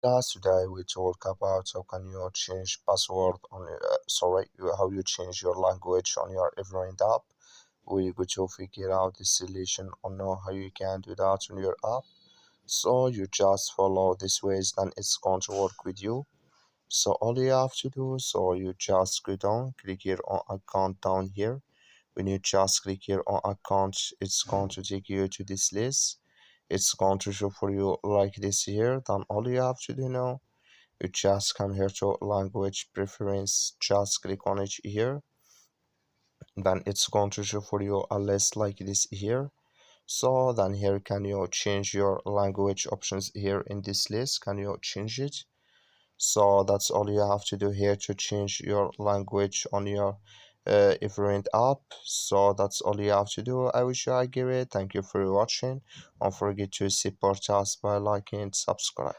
Today we talk about how can you change password on how you change your language on your Everand app. We go to figure out the solution or know how you can do that on your app. So you just follow this ways, then it's going to work with you. So all you have to do, so you just go down, click here on account down here. When you just click here on account, it's going to take you to this list. It's going to show for you like this here. Then all you have to do now, you just come here to language preference, just click on it here. Then it's going to show for you a list like this here. So then here can you change your language options here in this list, can you change it? So that's all you have to do here to change your language on your different app. So that's all you have to do. I wish you a great. Thank you for watching. Don't forget to support us by liking and subscribe.